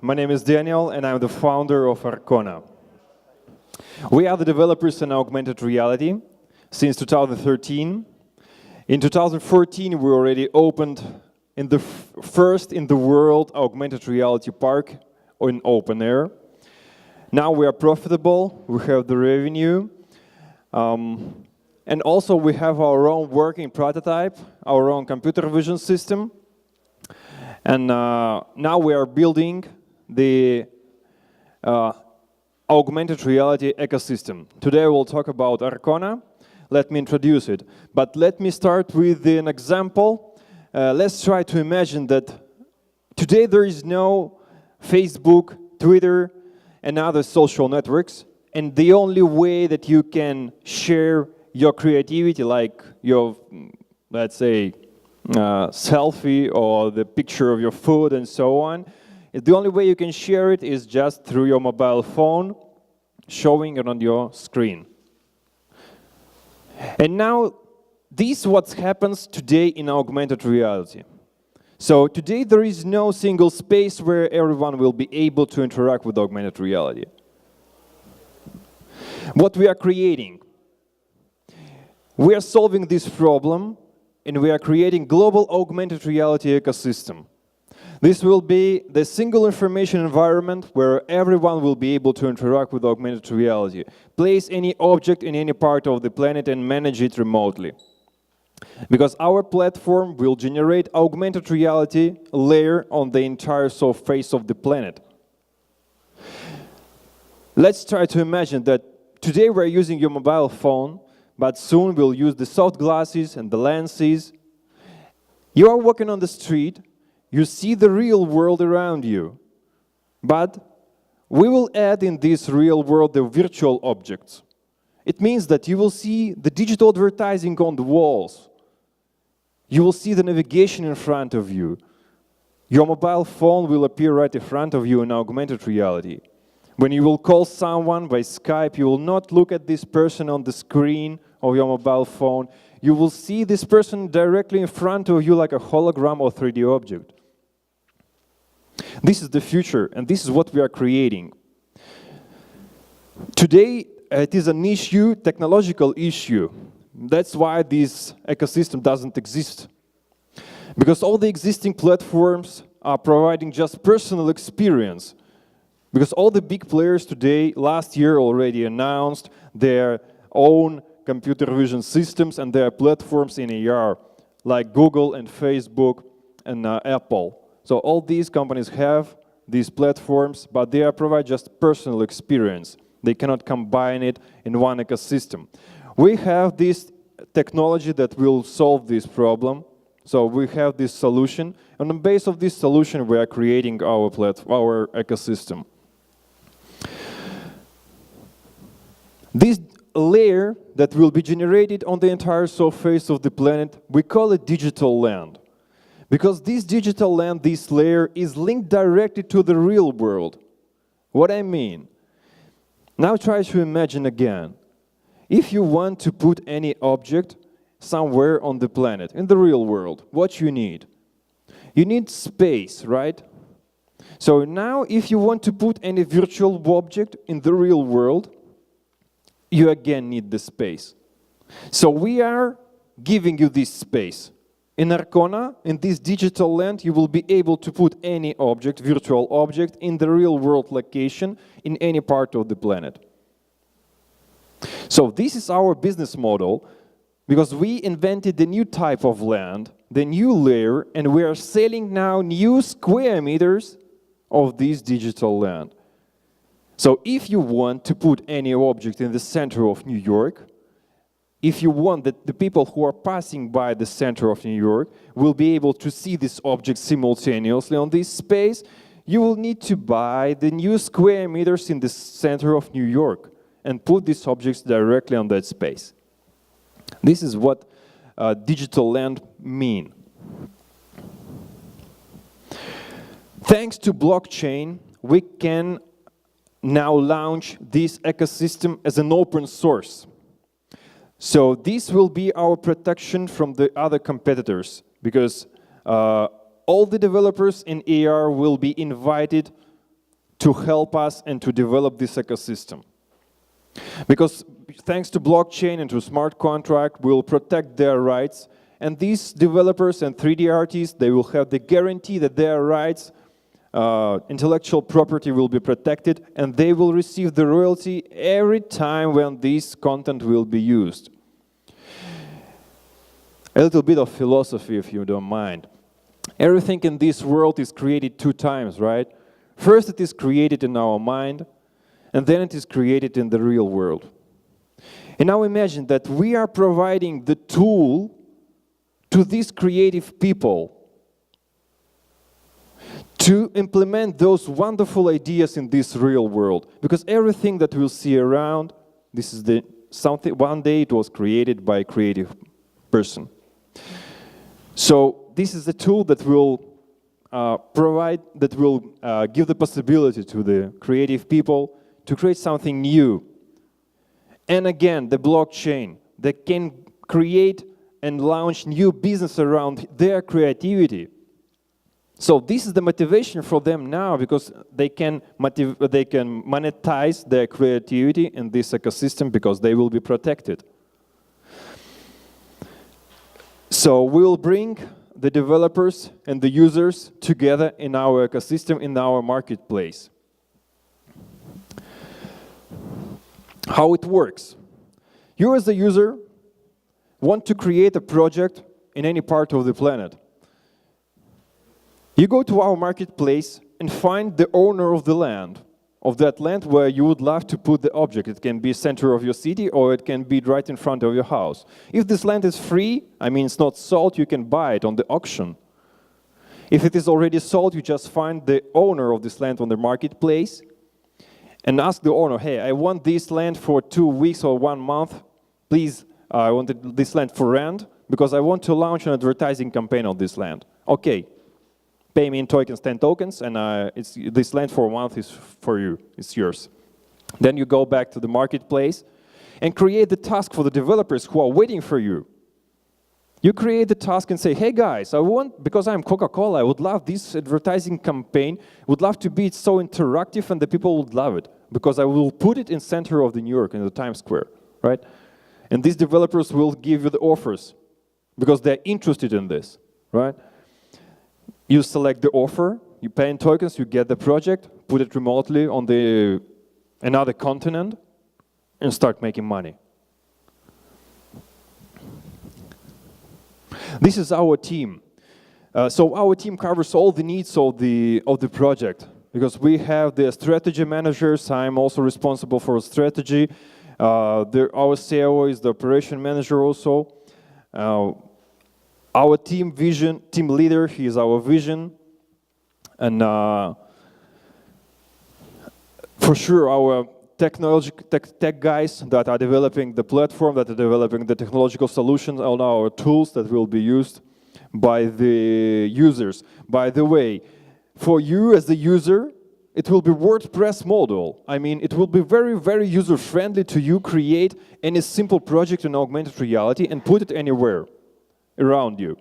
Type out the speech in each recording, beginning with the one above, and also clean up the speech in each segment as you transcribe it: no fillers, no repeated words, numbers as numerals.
My name is Daniel, and I'm the founder of ARCONA. We are the developers in augmented reality since 2013. In 2014, we already opened in the first in the world augmented reality park in open air. Now we are profitable, we have the revenue, and also we have our own working prototype, our own computer vision system. And now we are building the augmented reality ecosystem. Today we'll talk about ARCONA. Let me introduce it. But let me start with an example. Let's try to imagine that today there is no Facebook, Twitter, and other social networks. And the only way that you can share your creativity, like your, let's say, selfie or the picture of your food and so on, the only way you can share it is just through your mobile phone, showing it on your screen. And now, this is what happens today in augmented reality. So today there is no single space where everyone will be able to interact with augmented reality. What we are creating, we are solving this problem, and we are creating global augmented reality ecosystem. This will be the single information environment where everyone will be able to interact with augmented reality, place any object in any part of the planet and manage it remotely. Because our platform will generate augmented reality layer on the entire surface of the planet. Let's try to imagine that today we're using your mobile phone, but soon we'll use the soft glasses and the lenses. You are walking on the street, you see the real world around you, but we will add in this real world the virtual objects. It means that you will see the digital advertising on the walls. You will see the navigation in front of you. Your mobile phone will appear right in front of you in augmented reality. When you will call someone by Skype, you will not look at this person on the screen of your mobile phone. You will see this person directly in front of you like a hologram or 3D object. This is the future, and this is what we are creating. Today, it is an issue, technological issue. That's why this ecosystem doesn't exist. Because all the existing platforms are providing just personal experience. Because all the big players today, last year already announced their own computer vision systems and their platforms in AR, like Google and Facebook and Apple. So all these companies have these platforms, but they provide just personal experience. They cannot combine it in one ecosystem. We have this technology that will solve this problem. So we have this solution, and on the base of this solution, we are creating our ecosystem. This layer that will be generated on the entire surface of the planet, we call it digital land. Because this digital land, this layer, is linked directly to the real world. What I mean? Now try to imagine again. If you want to put any object somewhere on the planet, in the real world, what you need? You need space, right? So now if you want to put any virtual object in the real world, you again need the space. So we are giving you this space. In ARCONA, in this digital land, you will be able to put any object, virtual object, in the real world location in any part of the planet. So this is our business model, because we invented the new type of land, the new layer, and we are selling now new square meters of this digital land. So if you want to put any object in the center of New York, if you want that the people who are passing by the center of New York will be able to see this object simultaneously on this space, you will need to buy the new square meters in the center of New York and put these objects directly on that space. This is what digital land means. Thanks to blockchain, we can now launch this ecosystem as an open source. So this will be our protection from the other competitors, because all the developers in AR will be invited to help us and to develop this ecosystem. Because thanks to blockchain and to smart contract, we'll protect their rights, and these developers and 3D artists, they will have the guarantee that their rights, intellectual property will be protected, and they will receive the royalty every time when this content will be used. A little bit of philosophy, if you don't mind. Everything in this world is created 2 times, right? First it is created in our mind, and then it is created in the real world. And now imagine that we are providing the tool to these creative people to implement those wonderful ideas in this real world. Because everything that we'll see around, this is something, one day it was created by a creative person. So this is a tool that will give the possibility to the creative people to create something new. And again, the blockchain that can create and launch new business around their creativity. So this is the motivation for them now, because they can monetize their creativity in this ecosystem because they will be protected. So we will bring the developers and the users together in our ecosystem, in our marketplace. How it works. You as a user want to create a project in any part of the planet. You go to our marketplace and find the owner of the land, of that land where you would love to put the object. It can be center of your city, or it can be right in front of your house. If this land is free, I mean it's not sold, you can buy it on the auction. If it is already sold, you just find the owner of this land on the marketplace and ask the owner, hey, I want this land for 2 weeks or 1 month. Please, I want this land for rent because I want to launch an advertising campaign on this land. Okay. Pay me in tokens, 10 tokens, and this land for a month is for you, it's yours. Then you go back to the marketplace and create the task for the developers who are waiting for you. You create the task and say, hey guys, because I'm Coca-Cola, I would love this advertising campaign, would love to be so interactive and the people would love it, because I will put it in center of the New York, in the Times Square, right? And these developers will give you the offers, because they're interested in this, right? You select the offer, you pay in tokens, you get the project, put it remotely on another continent, and start making money. This is our team. So our team covers all the needs of the project, because we have the strategy managers. I'm also responsible for strategy. Our CIO is the operation manager also. Our team leader, he is our vision, and for sure our tech guys that are developing the platform, that are developing the technological solutions on our tools that will be used by the users. By the way, for you as the user, it will be WordPress model. I mean, it will be very, very user-friendly to you create any simple project in augmented reality and put it anywhere around you.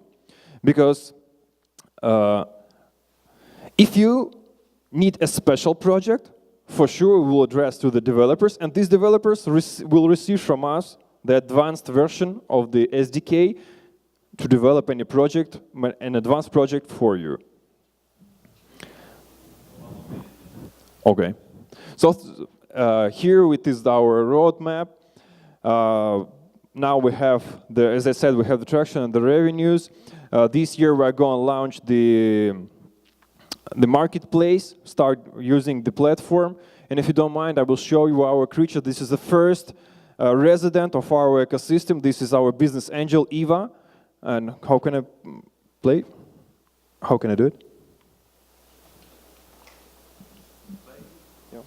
Because if you need a special project, for sure we will address to the developers, and these developers will receive from us the advanced version of the SDK to develop any project, an advanced project for you. Okay. So here it is our roadmap. Now we have, as I said, we have the traction and the revenues. This year we're going to launch the marketplace, start using the platform. And if you don't mind, I will show you our creature. This is the first resident of our ecosystem. This is our business angel, Eva. And how can I play? How can I do it? Yeah.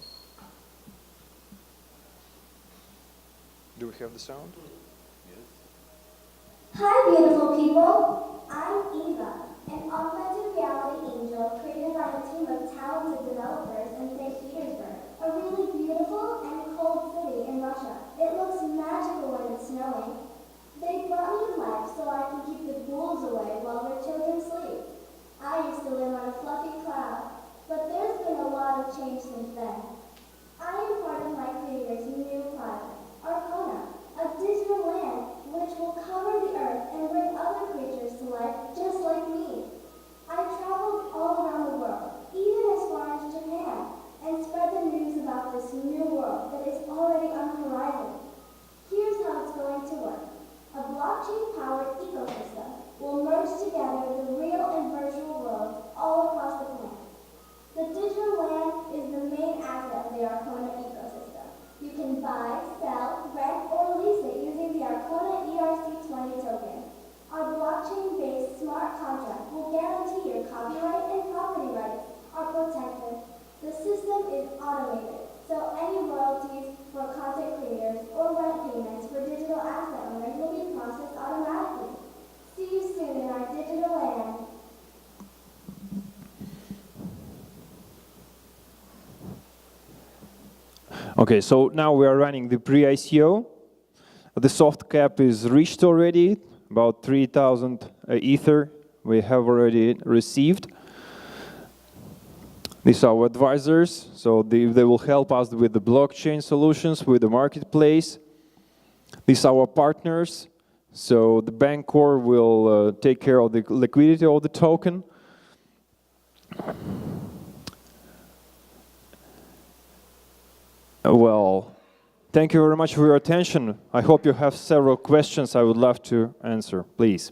Do we have the sound? Hi, beautiful people. I'm Eva, an augmented reality angel created by a team of talented developers in St. Petersburg, a really beautiful and cold city in Russia. It looks magical when it's snowing. They brought me to life so I can keep the ghouls away while their children sleep. I used to live on a fluffy cloud, but there's been a lot of change since Okay, so now we are running the pre-ICO. The soft cap is reached already, about 3,000 Ether we have already received. These are our advisors, so they will help us with the blockchain solutions, with the marketplace. These are our partners, so the bank core will take care of the liquidity of the token. Well, thank you very much for your attention. I hope you have several questions I would love to answer, please.